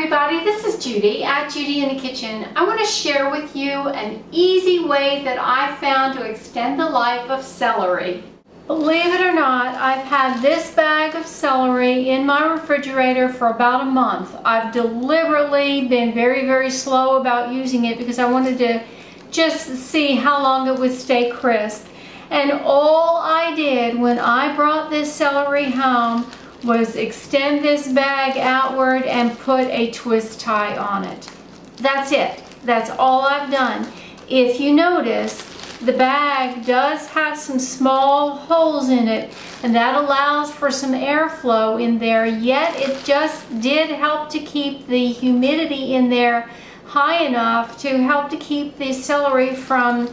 everybody, this is Judy at Judy in the Kitchen. I want to share with you an easy way that I found to extend the life of celery. Believe it or not, I've had this bag of celery in my refrigerator for about a month. I've deliberately been very slow about using it because I wanted to just see how long it would stay crisp. And all I did when I brought this celery home was extend this bag outward and put a twist tie on it. That's it. That's all I've done. If you notice, the bag does have some small holes in it, and that allows for some airflow in there, yet it just did help to keep the humidity in there high enough to help to keep the celery from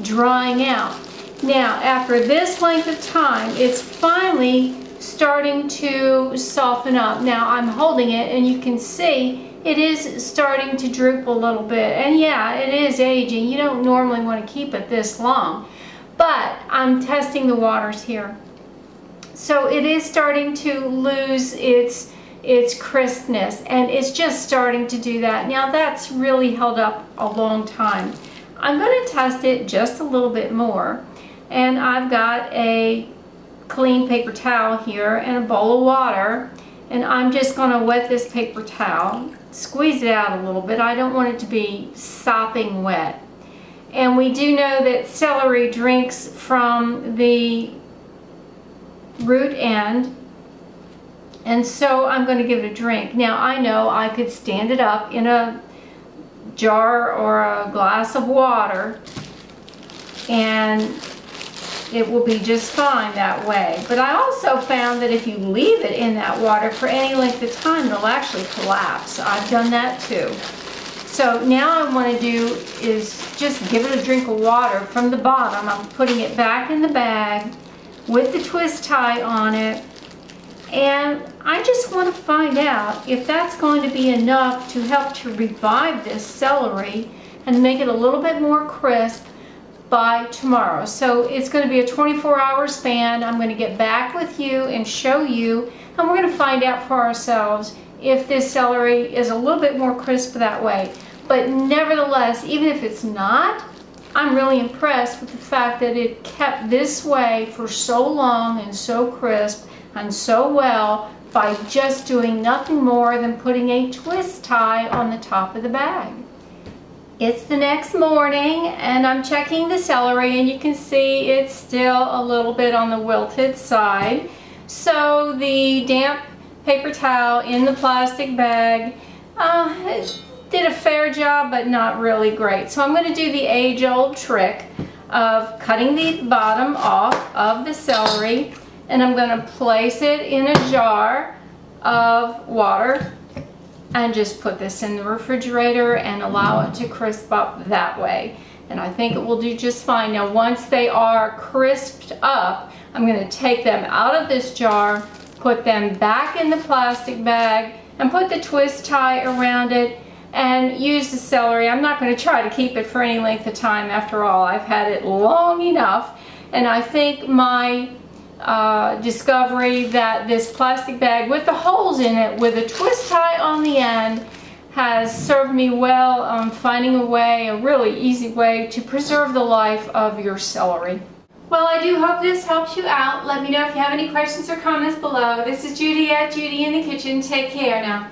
drying out. Now, after this length of time, it's finally starting to soften up. Now I'm holding it and you can see it is starting to droop a little bit, and yeah, it is aging. You don't normally want to keep it this long, but I'm testing the waters here. So it is starting to lose its crispness, and it's just starting to do that. Now that's really held up a long time. I'm going to test it just a little bit more, and I've got a clean paper towel here and a bowl of water, and I'm just going to wet this paper towel, squeeze it out a little bit. I don't want it to be sopping wet. And we do know that celery drinks from the root end, and so I'm going to give it a drink. Now I know I could stand it up in a jar or a glass of water and it will be just fine that way. But I also found that if you leave it in that water for any length of time, it'll actually collapse. I've done that too. So now what I want to do is just give it a drink of water from the bottom. I'm putting it back in the bag with the twist tie on it, and I just want to find out if that's going to be enough to help to revive this celery and make it a little bit more crisp by tomorrow. So it's going to be a 24-hour span. I'm going to get back with you and show you, and we're going to find out for ourselves if this celery is a little bit more crisp that way. But nevertheless, even if it's not, I'm really impressed with the fact that it kept this way for so long and so crisp and so well by just doing nothing more than putting a twist tie on the top of the bag. It's the next morning and I'm checking the celery, and you can see it's still a little bit on the wilted side. So the damp paper towel in the plastic bag did a fair job, but not really great. So I'm going to do the age-old trick of cutting the bottom off of the celery, and I'm going to place it in a jar of water and just put this in the refrigerator and allow it to crisp up that way. And I think it will do just fine. Now once they are crisped up, I'm going to take them out of this jar, put them back in the plastic bag, and put the twist tie around it and use the celery. I'm not going to try to keep it for any length of time. After all, I've had it long enough, and I think my discovery that this plastic bag with the holes in it with a twist tie on the end has served me well on finding a really easy way to preserve the life of your celery. Well, I do hope this helps you out. Let me know if you have any questions or comments below. This is Judy at Judy in the Kitchen. Take care now.